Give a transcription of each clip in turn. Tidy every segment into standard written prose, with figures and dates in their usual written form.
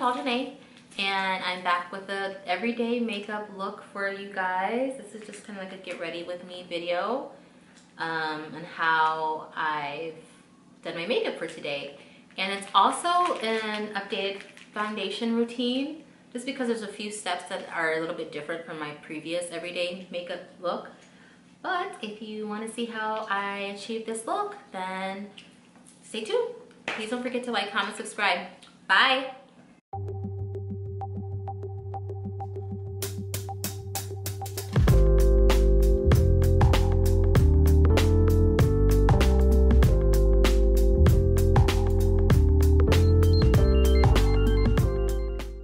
Chantaljenee, and I'm back with a everyday makeup look for you guys. This is just kind of like a get ready with me video on how I've done my makeup for today. And it's also an updated foundation routine, just because there's a few steps that are a little bit different from my previous everyday makeup look. But if you want to see how I achieve this look, then stay tuned. Please don't forget to like, comment, subscribe. Bye.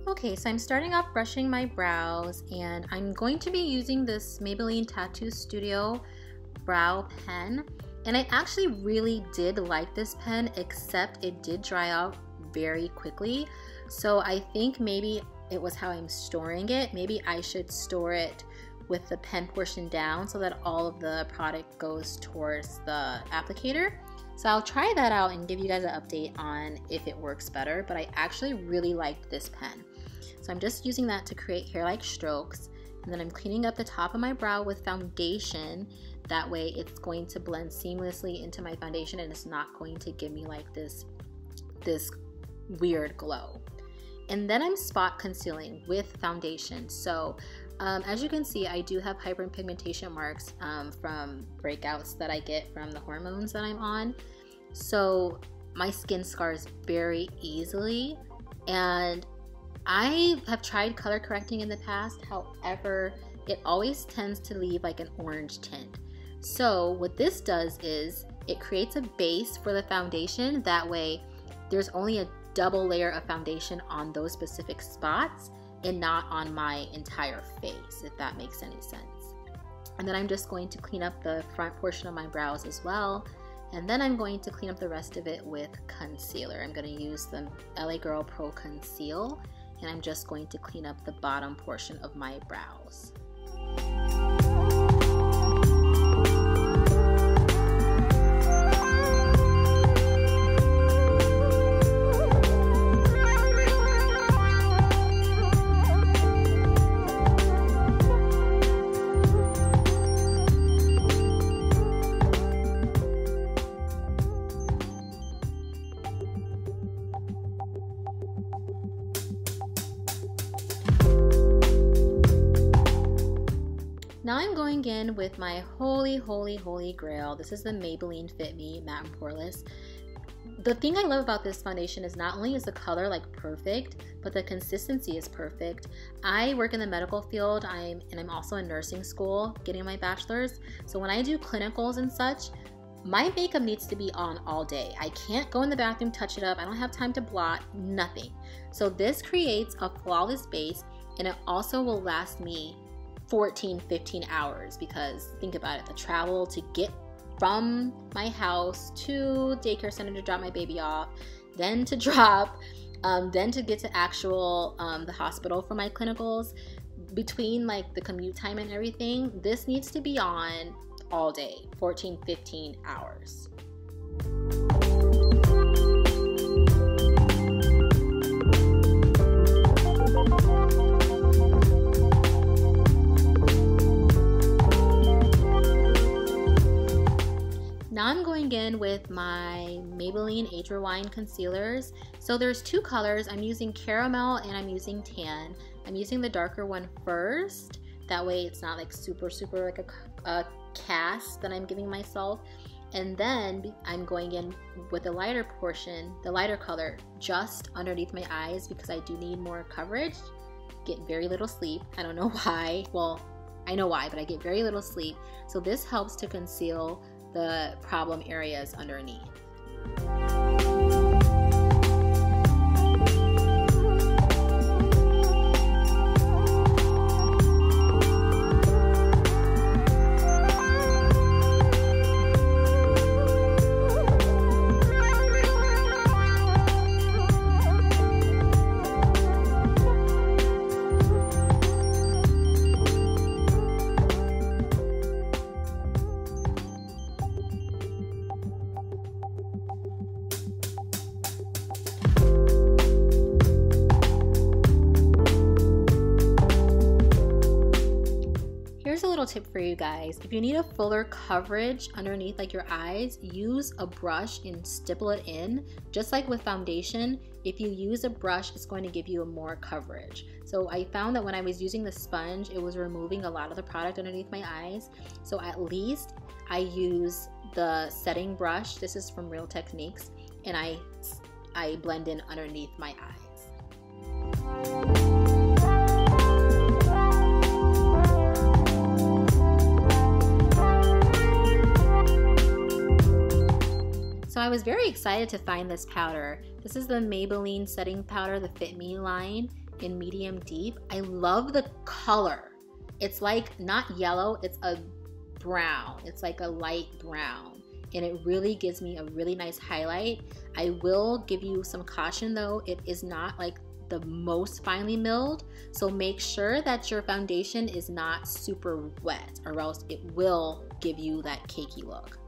Okay, so I'm starting off brushing my brows, and I'm going to be using this Maybelline TattooStudio brow pen. And I actually really did like this pen, except it did dry out very quickly. So I think maybe it was how I'm storing it. Maybe I should store it with the pen portion down so that all of the product goes towards the applicator. So I'll try that out and give you guys an update on if it works better, but I actually really liked this pen. So I'm just using that to create hair-like strokes, and then I'm cleaning up the top of my brow with foundation. That way it's going to blend seamlessly into my foundation and it's not going to give me like this weird glow. And then I'm spot concealing with foundation. So as you can see, I do have hyperpigmentation marks from breakouts that I get from the hormones that I'm on. So my skin scars very easily, and I have tried color correcting in the past. However, it always tends to leave like an orange tint. So what this does is it creates a base for the foundation. That way there's only a double layer of foundation on those specific spots and not on my entire face, if that makes any sense. And then I'm just going to clean up the front portion of my brows as well. And then I'm going to clean up the rest of it with concealer. I'm going to use the LA Girl Pro Conceal, and I'm just going to clean up the bottom portion of my brows. Now I'm going in with my holy grail. This is the Maybelline FitMe Matte and Poreless. The thing I love about this foundation is not only is the color like perfect, but the consistency is perfect. I work in the medical field, and I'm also in nursing school getting my bachelor's. So when I do clinicals and such, my makeup needs to be on all day. I can't go in the bathroom, touch it up. I don't have time to blot, nothing. So this creates a flawless base, and it also will last me 14-15 hours, because think about it, the travel to get from my house to daycare center to drop my baby off, then to drop, then to get to actual the hospital for my clinicals, between like the commute time and everything, this needs to be on all day, 14-15 hours. Now I'm going in with my Maybelline Age Rewind concealers. So there's two colors. I'm using caramel and I'm using tan. I'm using the darker one first. That way it's not like super like a cast that I'm giving myself. And then I'm going in with the lighter portion, the lighter color, just underneath my eyes, because I do need more coverage. Get very little sleep. I don't know why. Well, I know why, but I get very little sleep. So this helps to conceal the problem areas underneath. tip for you guys. If you need a fuller coverage underneath like your eyes, use a brush and stipple it in. Just like with foundation, if you use a brush, it's going to give you a more coverage. So I found that when I was using the sponge, it was removing a lot of the product underneath my eyes. So at least I use the setting brush. This is from Real Techniques, and I blend in underneath my eyes. So I was very excited to find this powder. This is the Maybelline setting powder, the FitMe line in medium deep. I love the color. It's like not yellow, it's a brown. It's like a light brown, and it really gives me a really nice highlight. I will give you some caution though, it is not like the most finely milled, so make sure that your foundation is not super wet or else it will give you that cakey look.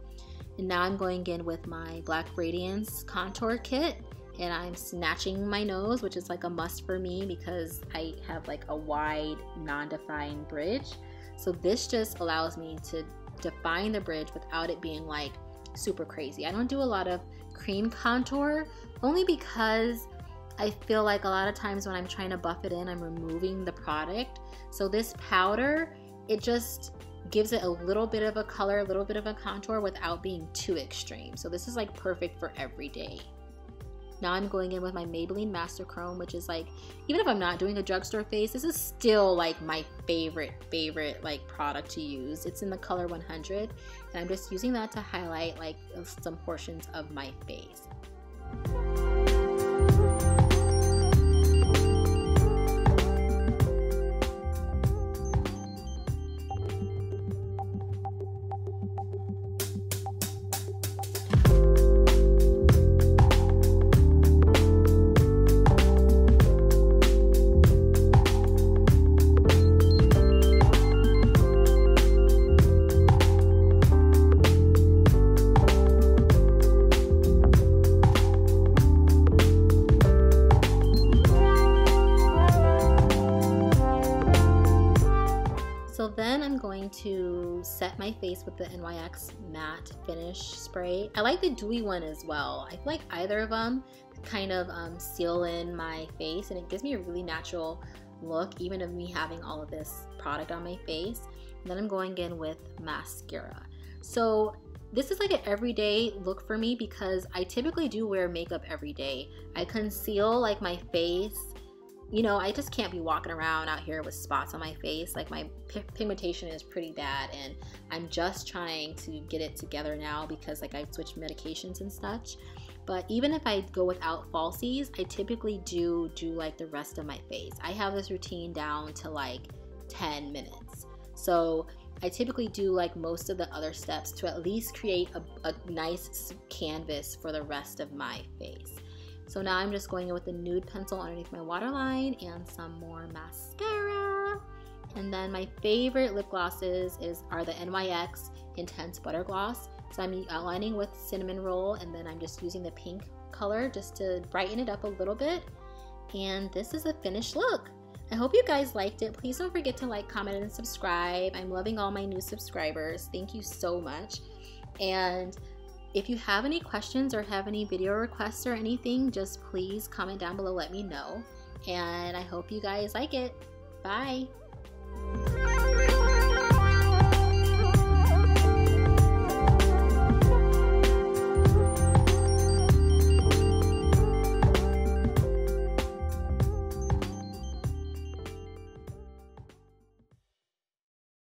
And now I'm going in with my Black Radiance contour kit, and I'm snatching my nose, which is like a must for me because I have like a wide non-defined bridge. So this just allows me to define the bridge without it being like super crazy. I don't do a lot of cream contour only because I feel like a lot of times when I'm trying to buff it in, I'm removing the product. So this powder, it just gives it a little bit of a color, a little bit of a contour without being too extreme. So this is like perfect for every day. Now I'm going in with my Maybelline Masterchrome, which is like, even if I'm not doing a drugstore face, this is still like my favorite like product to use. It's in the color 100, and I'm just using that to highlight like some portions of my face. So then I'm going to set my face with the NYX matte finish spray. I like the dewy one as well. I feel like either of them kind of seal in my face, and it gives me a really natural look even of me having all of this product on my face. And then I'm going in with mascara. So this is like an everyday look for me because I typically do wear makeup every day. I conceal like my face. You know, I just can't be walking around out here with spots on my face. Like my pigmentation is pretty bad, and I'm just trying to get it together now because like I've switched medications and such. But even if I go without falsies, I typically do like the rest of my face. I have this routine down to like 10 minutes. So I typically do like most of the other steps to at least create a nice canvas for the rest of my face. So now I'm just going in with the nude pencil underneath my waterline and some more mascara. And then my favorite lip glosses are the NYX Intense Butter Gloss. So I'm outlining with Cinnamon Roll, and then I'm just using the pink color just to brighten it up a little bit. And this is a finished look. I hope you guys liked it. Please don't forget to like, comment, and subscribe. I'm loving all my new subscribers. Thank you so much. And if you have any questions or have any video requests or anything, just please comment down below, let me know. And I hope you guys like it. Bye.